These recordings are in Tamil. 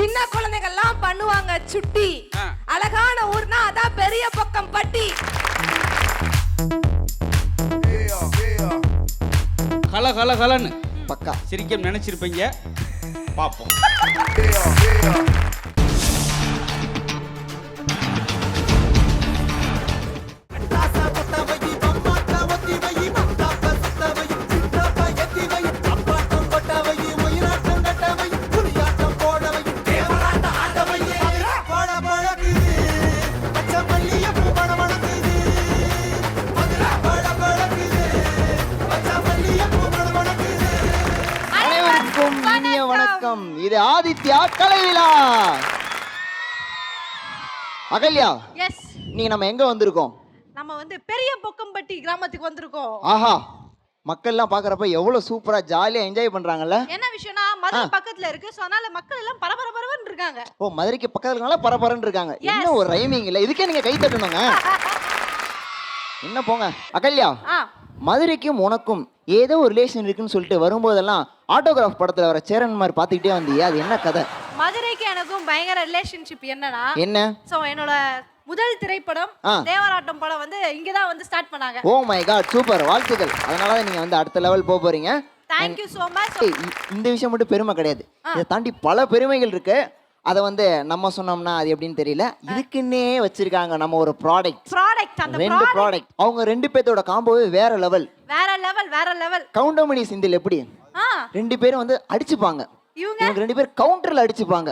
சின்ன குழந்தைகள்லாம் பண்ணுவாங்க சுட்டி. அழகான ஊர்னா அதான் பெரிய பக்கம் பட்டி. கல கல கலன்னு பக்கா சிரிக்க நினைச்சிருப்பீங்க. பாப்போம். வணக்கம். இது ஆதித்யா கலை விழா. அகல்யா, எஸ், நீங்க நம்ம எங்க வந்திருக்கோம்? நம்ம வந்து பெரிய பொக்கம்பட்டி கிராமத்துக்கு வந்திருக்கோம். ஆஹா, மக்கள் எல்லாம் பாக்குறப்ப எவ்வளவு சூப்பரா ஜாலியா என்ஜாய் பண்றாங்கல்ல. என்ன விஷயம்னா மதுரை பக்கத்துல இருக்கு, சோ அதனால மக்கள் எல்லாம் பரபரன்னு இருக்காங்க. ஓ, மதுரைக்கு பக்கத்துல இருக்கனால பரபரன்னு இருக்காங்க. என்ன ஒரு ரைமிங் இல்ல, இதுக்கே நீங்க கை தட்டணுங்க. என்ன போங்க. அகல்யா, மதுரைக்கும் உனக்கும் ஏதோ ஒரு ரிலேஷன் இருக்குன்னு சொல்லிட்டு வரும்போதெல்லாம் ஆட்டோகிராஃப் படத்துல வர சேரன் மாதிரி பாத்துக்கிட்டே வந்தியே, அது என்ன கதை? மதுரைக்கு எனக்கும் பயங்கர ரிலேஷன்ஷிப். என்னன்னா என்ன? சோ என்னோட முதல் திரைப்படம் தேவராட்டம் படம் வந்து இங்கதான் வந்து ஸ்டார்ட் பண்ணாங்க. ஓ மை காட், சூப்பர், வாழ்த்துக்கள். அதனால நீங்க வந்து அடுத்த லெவல் போக போறீங்க. Thank you so much. இந்த விஷயம் மட்டும் பெருமை கிடையாது, இதை தாண்டி பல பெருமைகள் இருக்கு. அதை வந்து நம்ம சொன்னோம்னா அது எப்படின்னு தெரியல. இதுக்குன்னே வச்சிருக்காங்க நம்ம ஒரு ப்ராடக்ட். அந்த ரெண்டு ப்ராடக்ட். அவங்க ரெண்டு பேத்தோட காம்போவே வேற லெவல். வேற லெவல். கவுண்டமணி சிந்தில் எப்படி ரெண்டு பேரும் வந்து அடிச்சுப்பாங்க, இவங்க ரெண்டு பேர் கவுண்டர்ல அடிச்சுப்பாங்க.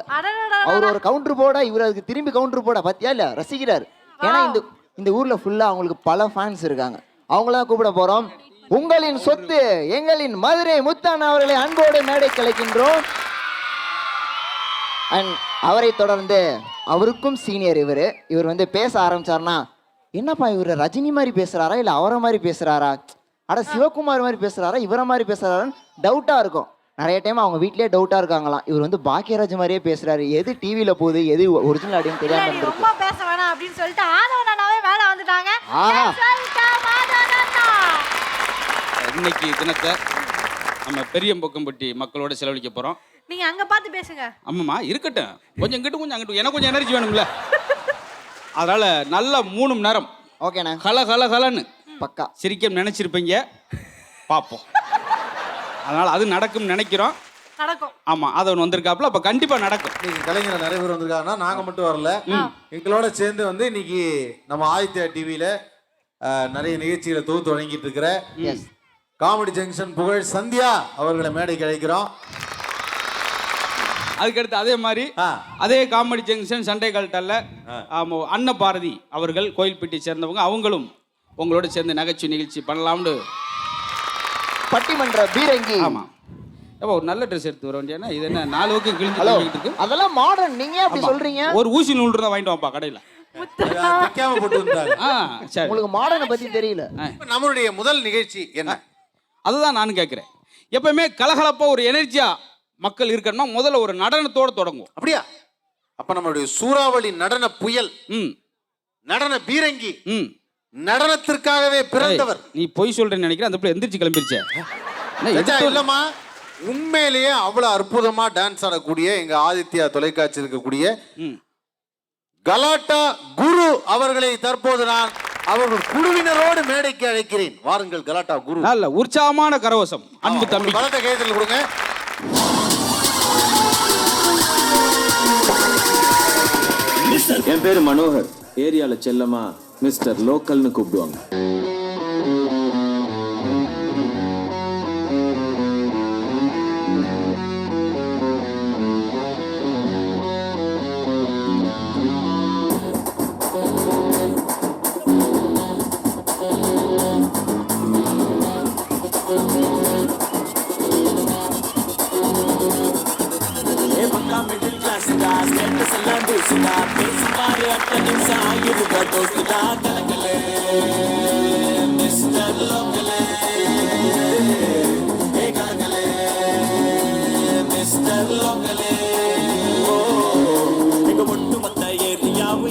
அவர் ஒரு கவுண்டர் போட, இவர் அதுக்கு திரும்பி கவுண்டர் போட. பாத்தியா இல்ல, ரசிக்கிறார். ஏன்னா இந்த ஊர்ல ஃபுல்லா அவங்களுக்கு பல ஃபேன்ஸ் இருக்காங்க. அவங்களாம் கூப்பிட போறோம். உங்களின் சொத்து எங்களின் மதுரை முத்தான அவர்களை அன்போடு மேடை கலைக்கின்றோம். அண்ட் அவரை தொடர்ந்து அவருக்கும் சீனியர் இவர் வந்து பேச ஆரம்பிச்சார்னா, என்னப்பா இவர் ரஜினி மாதிரி பேசுறாரா இல்ல அவரை மாதிரி பேசுறாரா, அட சிவகுமார் மாதிரி பேசுறாரா இவரை மாதிரி பேசுறாரான்னு டவுட்டா இருக்கும். நிறைய டைம் அவங்க வீட்லயே டவுட்டா இருக்காங்களாம், இவர் வந்து பாக்கியராஜ் மாதிரியே பேசுறாரு, எது டிவில போகுது எது ஒரிஜினல் அப்படின்னு தெரியாம ரொம்ப பேச வேணாம் அப்படின்னு சொல்லிட்டு ஆதவனாவே மேல வந்துட்டாங்க. இன்னைக்கு தினத்தை நம்ம பெரிய பொக்கம்பட்டி மக்களோட செலவழிக்க போறோம். நீங்க அங்க பார்த்து பேசுங்க. ஆமாம்மா, இருக்கட்டும். கொஞ்சம் இங்கிட்டு கொஞ்சம் அங்கிட்டு, எனக்கு கொஞ்சம் எனர்ஜி வேணும்ல. அதனால நல்ல 3 மணி நேரம் ஓகேண்ணா கல கல கலன்னு பக்கா சிரிக்க நினைச்சிருப்பீங்க. பார்ப்போம். அதனால அது நடக்கும் நினைக்கிறோம். நடக்கும். ஆமா, அது ஒன்று வந்திருக்காப்புல, அப்ப கண்டிப்பா நடக்கும். இன்னைக்கு கலைஞர் நிறைய பேர் வந்திருக்காங்கன்னா நாங்க மட்டும் வரல, எங்களோட சேர்ந்து வந்து இன்னைக்கு நம்ம ஆதித்யா டிவியில நிறைய நிகழ்ச்சிகளை தொகுத்து வழங்கிட்டு இருக்கிற காமெடி ஜங்ஷன் புகழ் சந்தியா அவர்களை மேடைக்கு அழைக்கிறோம். அதுக்கடுத்து அதே மாதிரி அதே காமெடி ஜங்ஷன் சண்டை கல்ட்டல்ல அன்ன பாரதி அவர்கள் கோயில்பட்டி சேர்ந்தவங்க, அவங்களும் உங்களோட சேர்ந்து நகைச்சுவை நிகழ்ச்சி பண்ணலாம்னு பட்டிமன்ற பீரங்கி. ஆமா, அப்போ ஒரு நல்ல ட்ரெஸ் எடுத்து வர வேண்டியனா, இது என்ன 4 பக்கம் கிழிஞ்சிட்டு இருக்கு. அதெல்லாம் மாடர்ன், நீங்க அப்படி சொல்றீங்க. ஒரு ஊசி நூல் இருந்தா வாங்கிட்டு வாப்பா கடையில. உங்களுக்கு மாடர்னை பத்தி தெரியல. நம்மளுடைய முதல் நிகழ்ச்சி என்ன, அதுதான் நான் கேட்கிறேன். எப்பவுமே கலகலப்பா ஒரு எனர்ஜியா மக்கள் இருக்கணும்னா முதல்ல ஒரு நடனத்தோட தொடங்கும். அப்படியா? அப்ப நம்மளுடைய சூறாவளி நடன புயல், நடன பீரங்கி, நடனத்திற்காகவே பிறந்தவர். நீ பொய் சொல்றேன்னு நினைக்கிறேன். அந்த பிள்ளை எந்திரிச்சு கிளம்பிருச்சே. இல்லம்மா, உண்மையிலேயே அவ்வளவு அற்புதமா டான்ஸ் ஆடக்கூடிய எங்க ஆதித்யா தொலைக்காட்சி இருக்கக்கூடிய கலாட்டா குரு அவர்களை தற்போது நான் அவர்கள் குழுவினரோடு மேடைக்கு அழைக்கிறேன். வாருங்கள் கலாட்டா குரு. நல்ல உற்சாகமான கரவசம். அன்பு தம்பி, பலத்த கைதல் கொடுங்க. என் பேரு மனோகர். ஏரியால செல்லமா மிஸ்டர் லோக்கல்னு கூப்பிடுவாங்க.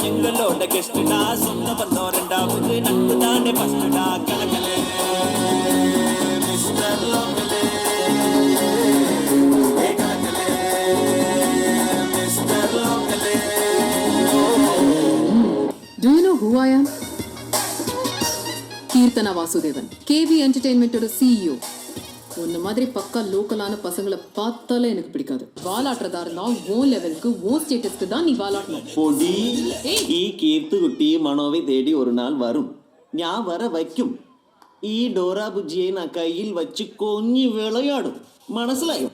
எங்களோட கெஸ்டா சொந்த பந்தம் ரெண்டாவது நட்பு தானே பஸ்டா கலகலே மிஸ்டர் லோக்கலே கலகலே மிஸ்டர் கீர்த்தனா வாசுதேவன், கேவி என்டர்டெயின்மெண்டோட CEO. உன்ன மாதிரி பக்கா லோக்கலான பசங்களை பார்த்தாலே எனக்கு பிடிக்காது. வாலாட்டுறதா இருந்தா ஓ லெவலுக்கு ஓ ஸ்டேட்டஸ்க்கு தான் நீ வாலாட்டணும். പൊടി ഈ കീർത്തുകുട്ടി മനോവെ തേടി ഒരു നാൾ വരും. ഞാൻ വര വയ്ക്കും. ഈ ഡോറാ ബുജിയെ ഞാൻ കയ്യിൽ വച്ച് കൊഞ്ഞി വിളയാടും. മനസ്സിലായോ?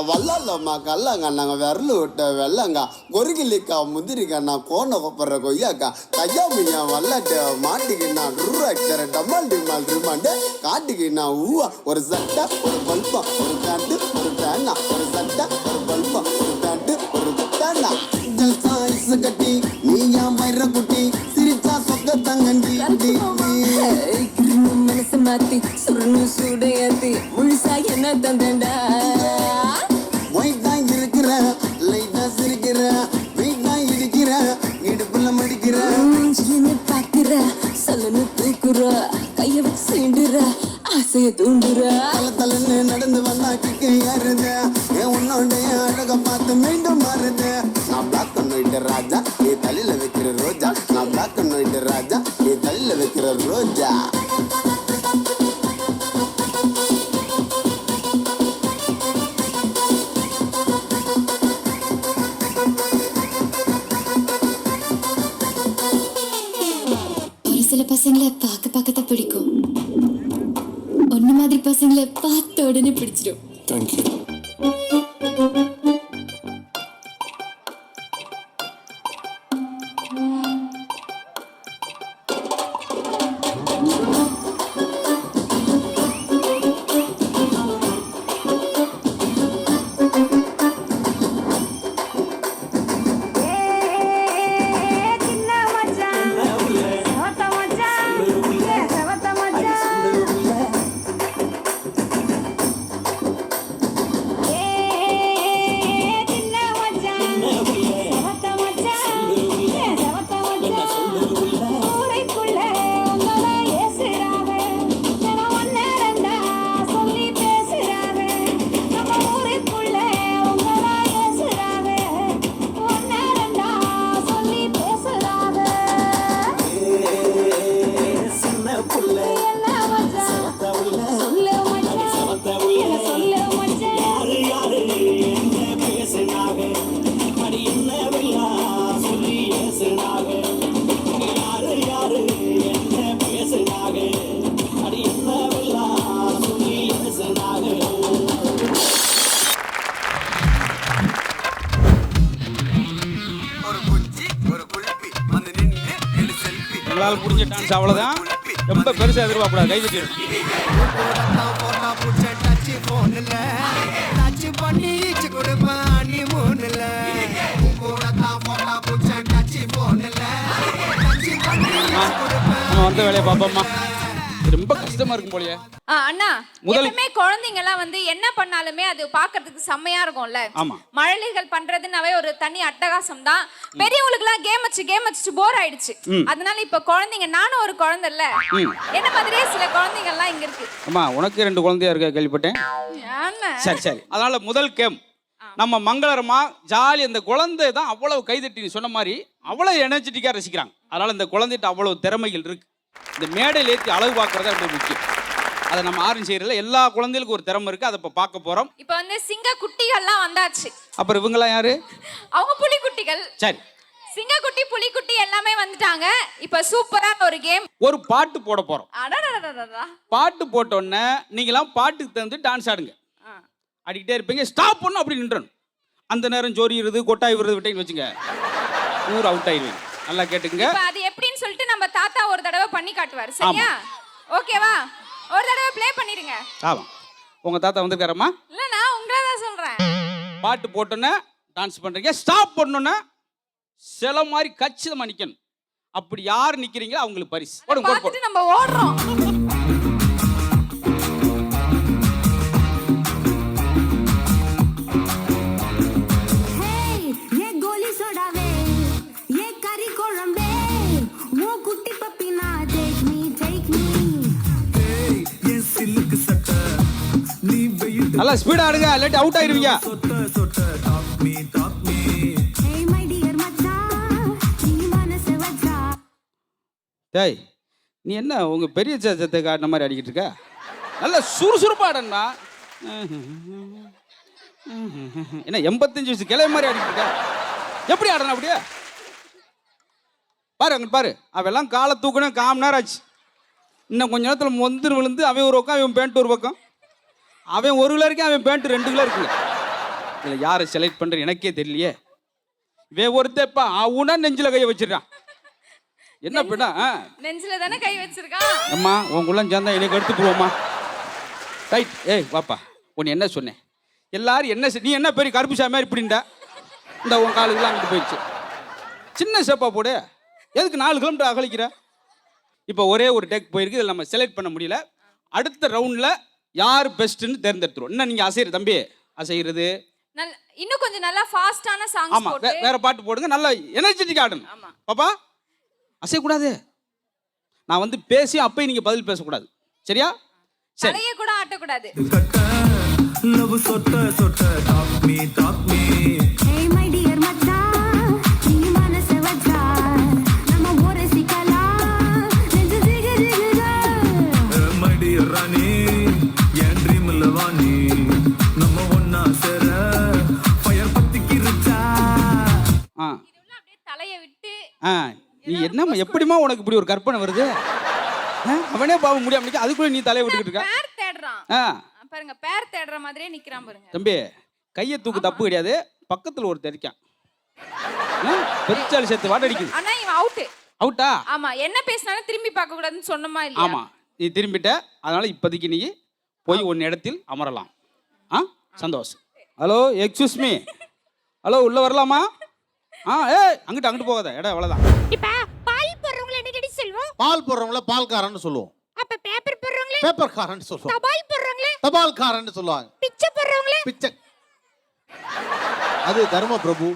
வல்லல்லம்மா கல்லங்க நாங்கள் விரல் விட்ட வெள்ளங்க கொருகிலிக்கா முந்திரிக்கண்ணா கோண கொப்பற கொய்யாக்கா கையாமியா வல்லட்ட மாட்டிக்கிண்ணா ரூராக்டர் டமால் டிமால் ரிமாண்டு காட்டுக்கிண்ணா ஊவா ஒரு சட்டை ஒரு பல்பம் ஒரு பேண்ட்டு ஒரு பேனா ஒரு சட்டை ஒரு பல்பம் ஒரு பேண்ட்டு ஒரு பேனா ஜல்சாய்ஸ் கட்டி நீயா மயிர குட்டி சிரிச்சா சொக்க தங்கண்டி மனசு மாத்தி சுருணு சூடையாத்தி முழுசா என்ன தந்தண்டா ஒயிட்டா இருக்கிற லைட்டா சிரிக்கிற வெயிட்டா இடிக்கிற இடுப்புல மடிக்கிற என்ன பாக்குற சொல்லனு தூக்குற கைய வச்சு சீண்டுற ஆசைய தூண்டுற தல தலைன்னு நடந்து வந்தா கிக்கு ஏறுது என் உன்னோடைய அழக பார்த்து மீண்டும் மாறுது நான் பிளாக் பண்ணிட்டு ராஜா நீ தலையில வைக்கிற ரோஜா நான் பிளாக் பண்ணிட்டு ராஜா நீ தலையில வைக்கிற ரோஜா சில பசங்களை பார்க்கத்தான் பிடிக்கும். ஒன்ன மாதிரி பசங்களை பார்த்த உடனே பிடிச்சிடும். தேங்க்யூ உங்களால் புரிஞ்ச டான்ஸ் அவ்வளோதான். ரொம்ப பெருசாக எதிர்பார்க்கக்கூடாது. கை தட்டிடும். நம்ம வந்த வேலையை பார்ப்போம்மா. ரொம்ப கஷ்டமா இருக்கும் போலயே. அண்ணா, எப்பவுமே குழந்தைங்க எல்லாம் வந்து என்ன பண்ணாலுமே அது பாக்குறதுக்கு செம்மையா இருக்கும்ல. மழலைகள் பண்றதுனாவே ஒரு தனி அட்டகாசம் தான். பெரியவங்களுக்கு எல்லாம் கேம் வச்சு போர் ஆயிடுச்சு. அதனால இப்ப குழந்தைங்க, நானும் ஒரு குழந்தை இல்ல, என்ன மாதிரியே சில குழந்தைங்க எல்லாம் இங்க இருக்கு. அம்மா, உனக்கு 2 குழந்தையா இருக்க கேள்விப்பட்டேன். சரி. அதனால முதல் கேம் நம்ம மங்களரமா ஜாலி. அந்த குழந்தை தான் அவ்வளவு கைதட்டி சொன்ன மாதிரி அவ்வளவு எனர்ஜெட்டிக்கா ரசிக்கிறாங்க. அதனால இந்த குழந்தைகிட்ட அவ்வளவு திறமைகள் இருக்கு. இந்த மேடையில் ஏற்றி அழகு பார்க்கறது ரொம்ப முக்கியம். அதை நம்ம ஆரும் செய்யறதுல எல்லா குழந்தைகளுக்கும் ஒரு திறமை இருக்கு. அதை இப்ப பார்க்க போறோம். இப்ப வந்து சிங்க குட்டிகள்லாம் வந்தாச்சு. அப்புறம் இவங்கலாம் யாரு? அவங்க புலிக்குட்டிகள். சரி, சிங்கக்குட்டி புலிக்குட்டி எல்லாமே வந்துட்டாங்க. இப்ப சூப்பரான ஒரு கேம். ஒரு பாட்டு போட போறோம். பாட்டு போட்ட உடனே நீங்களாம் பாட்டுக்கு தந்து டான்ஸ் ஆடுங்க. ஆடிக்கிட்டே இருப்பீங்க. ஸ்டாப் பண்ணணும், அப்படி நின்றணும். அந்த நேரம் ஜோரிடுறது கொட்டாய் விடுறது விட்டேன்னு வச்சுங்க, ஊர் அவுட் ஆயிடுவீங்க. நல்லா கேட்டுங்க. அது எப்படின்னு சொல்லிட்டு நம்ம தாத்தா ஒரு தடவை பண்ணி காட்டுவார். சரியா? ஓகேவா? ஒரு தடவை ப்ளே பண்ணிருங்க. ஆமா, உங்க தாத்தா வந்திருக்காரம்மா? இல்ல, நான் உங்களை தான் சொல்றேன். பாட்டு போட்டோன்னே டான்ஸ் பண்றீங்க. ஸ்டாப் பண்ணோன்னே சில மாதிரி கச்சிதமா நிக்கணும். அப்படி யார் நிக்கிறீங்களோ அவங்களுக்கு பரிசு. பார்த்துட்டு நம்ம ஓடுறோம். நீ நல்லா ஸ்பீடா ஆடுங்க, இல்லாட்டி அவுட் ஆயிருவீங்க. டேய், நீ என்ன உங்க பெரிய சேச்சத்தை காட்டின மாதிரி அடிக்கிட்டு இருக்க? நல்லா சுறுசுறுப்பா ஆடணும்டா. என்ன 85 வயசு கிளை மாதிரி ஆடிக்கிட்டு இருக்க? எப்படி ஆடணும் அப்படியே? பாரு அங்கிட்டு பாரு, அவெல்லாம் காலை தூக்கணும் 1/4 மணி நேரம் ஆச்சு. இன்னும் கொஞ்ச நேரத்தில் மொந்து விழுந்து அவன் ஒரு பக்கம், அவன் பேண்ட் ஒரு பக்கம். அவன் 1 கிலோ இருக்கேன், அவன் பேண்ட் 2 கிலோ இருக்குங்க. இதில் யாரை செலக்ட் பண்ணுற எனக்கே தெரியலையே. இவன் ஒருத்தப்பா அவனா நெஞ்சில் கையை வச்சிடறான். என்ன பண்ணா? நெஞ்சில தானே கை வச்சிருக்கான். அம்மா உங்களுக்குள்ள சேர்ந்தா எனக்கு எடுத்து போவோம்மா. ரைட். ஏய் வாப்பா, உன்னை என்ன சொன்னேன்? எல்லாரும் என்ன நீ என்ன பெரிய கருப்பு சாமி மாதிரி இப்படின்டா. இந்த உன் காலுக்குலாம் அங்கிட்டு போயிடுச்சு. சின்ன சேப்பா போடு. எதுக்கு 4 கிலோமீட்டர் அகலிக்கிற? இப்போ ஒரே ஒரு டேக் போயிருக்கு, இதில் நம்ம செலக்ட் பண்ண முடியல. அடுத்த ரவுண்டில் யார் பெஸ்ட்டுன்னு தேர்ந்தெடுத்துருவோம். என்ன நீங்கள் அசைகிறது தம்பி? அசைகிறது இன்னும் கொஞ்சம் நல்லா ஃபாஸ்டான சாங்ஸ் ஆமாம், போட்டு வேற பாட்டு போடுங்க. நல்லா எனர்ஜெட்டிக் ஆடணும். ஆமா. பாப்பா அசையக்கூடாது. நான் வந்து பேசி அப்பயும் நீங்கள் பதில் பேசக்கூடாது. சரியா? சரி. தலைய கூட ஆட்டக்கூடாது. ஆ அப்படியே தலைய விட்டு ஆ நீ என்னம்மா எப்படிம்மா உனக்கு இப்படி ஒரு கற்பனை வருது? அவனே பாவம் முடியாம நிக்க, அதுக்குள்ள நீ தலையை விட்டுக்கிட்டு இருக்க. பேர் தேடுறான். பாருங்க, பேர் தேடுற மாதிரியே நிக்கிறான் பாருங்க. தம்பி கையை தூக்கு, தப்பு கிடையாது. பக்கத்துல ஒரு தெரிக்கான் பெருச்சாலி சேர்த்து வாட்ட அடிக்குது. ஆனா இவன் அவுட். அவுட்டா? ஆமா, என்ன பேசினாலும் திரும்பி பார்க்க கூடாதுன்னு சொன்னமா இல்லையா? ஆமா, நீ திரும்பிட்ட. அதனால இப்போதைக்கு நீ போய் உன் இடத்தில் அமரலாம். சந்தோஷம். Hello, excuse me. ஹலோ, உள்ள வரலாமா? ஏய் அங்கிட்டு போகாத, இடம் அவ்வளவுதான். இப்ப பால் போடுறவங்கள என்ன டேடி சொல்லுவோம்? பால் போடுறவங்கள பால்காரன்னு சொல்லுவோம். அப்ப பேப்பர் போடுறவங்கள பேப்பர்காரன்னு சொல்லுவோம். தபால் போடுறவங்கள தபால்காரன்னு சொல்லுவாங்க. பிச்சை போடுறவங்கள பிச்சை. அது தர்ம பிரபு.